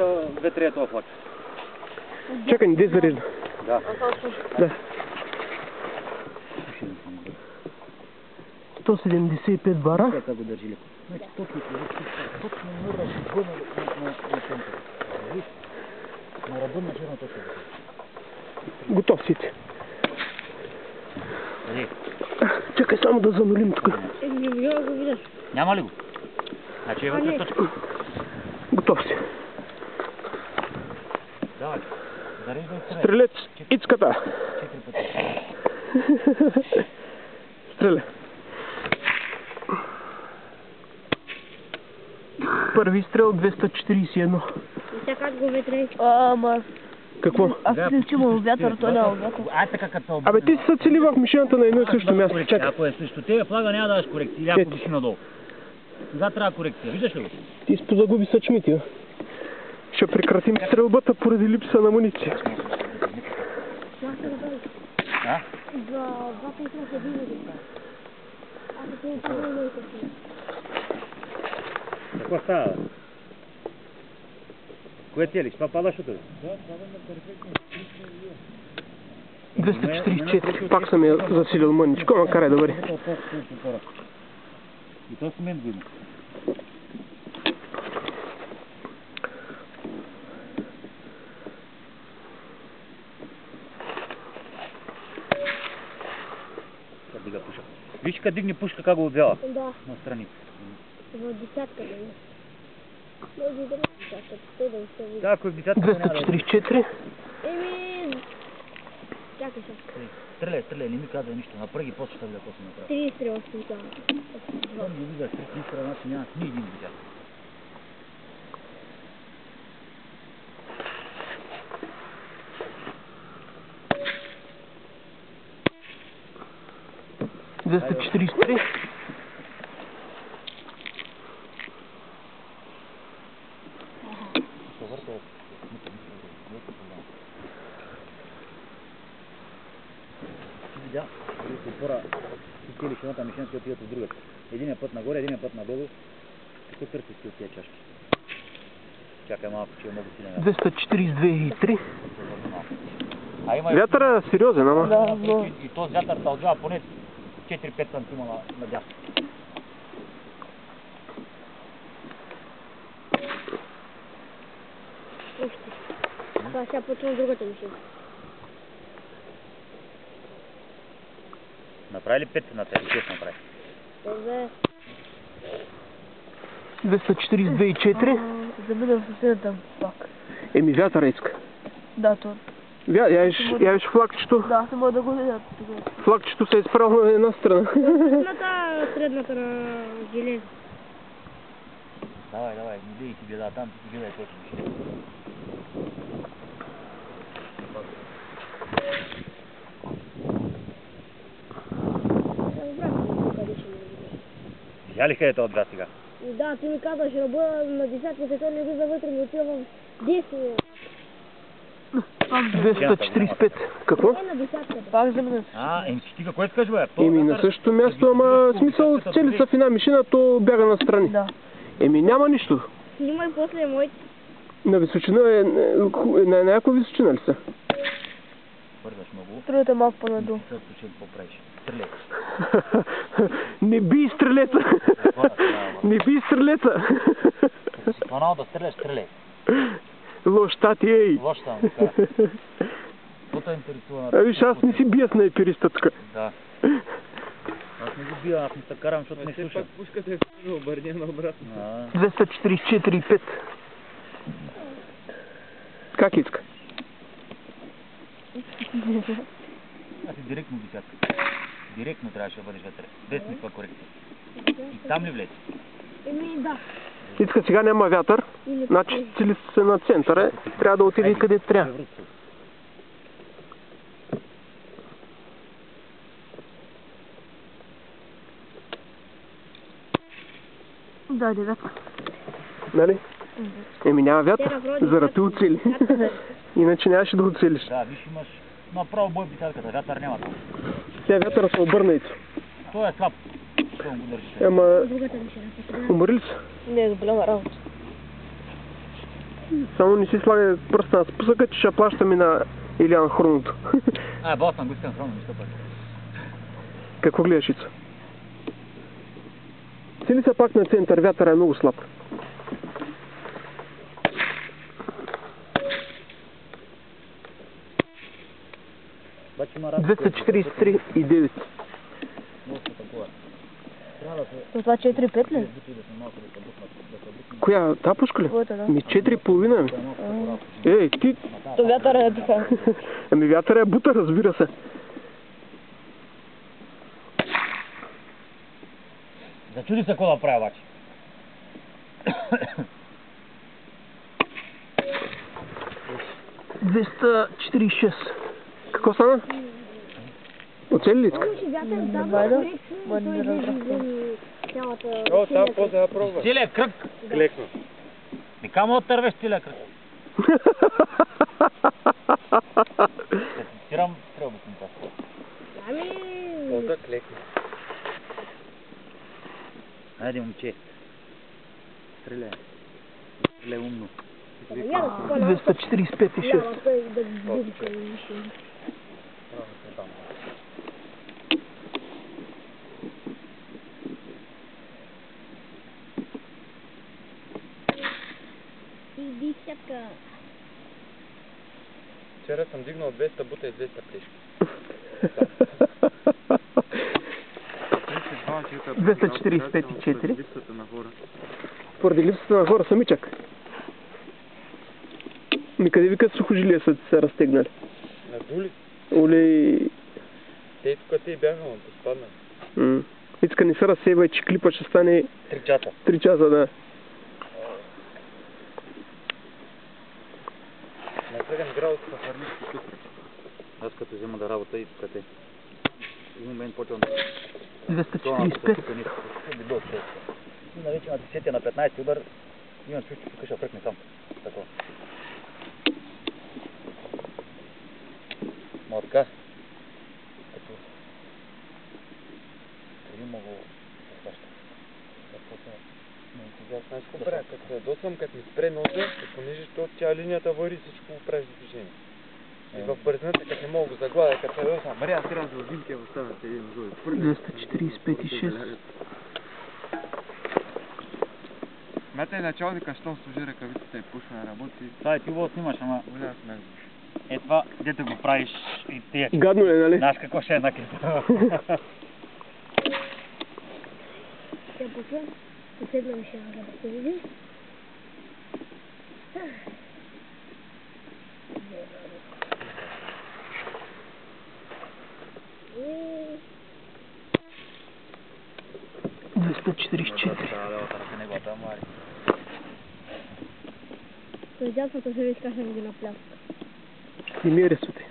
са две-три това флаг. Чакай, не зарежда. Да. Да. 175 бара. Как го държи леко. Значи точно мърдаш въна на темпа. Виж, на ръба на жена точно. Готов си ти. Къде? Чакай само да занулим тук. Няма ли го? Значи е вътре точка. Готов си. Давай. Зареждай стрелец. Стрелец, ицката. 4 пъти. Стреля. Първи стрел 241. Сега как го ветре? Какво? Аз си чувам вятър, то няма вятър. Ай така като... Абе ти се цели в мишената на едно и също място. Чакай. Ако е срещу тебе флага няма да даш корекция. Или ако виши надолу. Сега трябва корекция. Виждаш ли го? Ти спозагуби съчмите. Ще прекратим стрелбата поради липса на амуниция. А? Два пъти се види. Аз се не Какво става? Кое целиш? Това падаш от това? Да, това е перфектно. 244. Пак съм я засилил мъничко, ама карай да бъде. И то с мен видно. Как дига пушка. Виж как дигне пушка, как го отвяла. Да. Настрани. В десятка да е. Може да не десятка, те да се види. Да, ако е в десятка, няма да е. 244. Еми... Чакай сега. Стреляй, не ми казва нищо. Направи ги, после ще видя какво се направи. 3 стрела с това. Това не виждаш, 3 стрела, значи няма ни един видял. Видя, отбора си цели едната мишена ще отидат от другата. Единия път нагоре, единия път надолу. Какво търсиш ти от тия чашки? Чакай малко, че е много силен. 242,3. Вятъра е сериозен, ама. Да. И този вятър тължава поне 4-5 сантима надясно. Това сега почвам другата мишена. Направи ли 5 на тези? 6 направи. Добре. 242,4. Заминам съседната пак. Еми вятъра иска. Да, то. Явиш флагчето. Да, се мога да го видя. Флагчето се е изправил на една страна. Средната на железо. Давай, не бей си беда, там ти гледай точно ще. Видя ли където отвя сега? Да, ти ми казваш, ръба на десятка се то не влиза вътре, но отива в 10. 245. Какво? Не на десятката. Пак за мен. Еми стига, кое искаш бе? Еми на същото място, ама смисъл цели са в една мишина, то бяга настрани. Да. Еми няма нищо. Снимай после моите. На височина е... На някаква височина ли са? Бързаш много. Трудата малко по-надолу. Сега случай какво правиш? Стреляй. Не би стрелеца! Не би стрелеца! Като си планал да стреляш, стреляй. Лош тати, ей! Лош там, така. Какво те интересува? Виж, аз не си бия снайпериста тук. Да. Аз не го бия, аз не се карам, защото не слушам. Пак пушката е обърнена обратно. 244,5. Как иска? Аз си директно десятка. Директно трябваше да бъдеш вътре. Без никаква корекция. И там ли влезе? Еми, да. Иска, сега няма вятър, значи цели се на центъра, трябва да отиде където трябва. Да, девятка. Нали? Еми няма вятър, заради оцели. Иначе нямаше да оцелиш. Да, виж имаш направо бой биталката, вятър няма там. Сега вятъра се обърна и Той е слаб. Той го държи. Ама... Умърли са? Не, голяма работа. Само не си слага пръста на спусъка, че ще плащаме на Илиан хроното. Босна го искам хроно, нищо пък. Какво гледаш, Ицо? Цели се пак на център, вятъра е много слаб. Бачи има 243,9. Това 4-5 ли? Коя? Та пушка ли? Твоята, да. Ми 4,5 ми. Ей, ти... То вятъра е така. Ами вятъра е бута, разбира се. Зачуди се какво да правя, бачи. $246. Какво стана? Оцели ли иска? О, това после да пробва. Целият кръг. Клекна. Ми камо отървеш целият кръг. Ще ти стирам стрелбите. О, да клекна. Хайде, момче. Стреляй. Стреляй умно. 245,6. Вчера съм дигнал 200 бута и 200 плешки. 245,4. Липсата на хора. Поради липсата на хора, самичък. Ми къде викат сухожилия са се разтегнали? На дули. Оле... Те тук те бяха, но поспадна. Ицка не се разсейва, че клипа ще стане 3 часа. 3 часа, да. На 7 градуса са харлишки тук. Аз като взема да работа и тук те. В момент почвам 245. И вече на 10 на 15 удар имам чувство, че тук ще фръкне сам. Такова. Но така. Като... Не мога да сваща. Знаеш какво правя? Като се ядосвам, като ми спре носа, и понижиш то, тя линията вари всичко го правиш за движение. И в бързината, като не мога го загладя, като се ядосвам, Мария, трябва да взимки, останат един зой. 245,6. Смятай началника, щом служи ръкавицата и пушва на работи. Да, ти го снимаш, ама... Голям смех. Е това, дето го правиш и тия... Гадно е, нали? Знаеш какво ще е накъде. Ще пусна. Поседнем ще да се види. Да, 244. Предятството се ви изкашам ги на пляска. Не ми е ресути.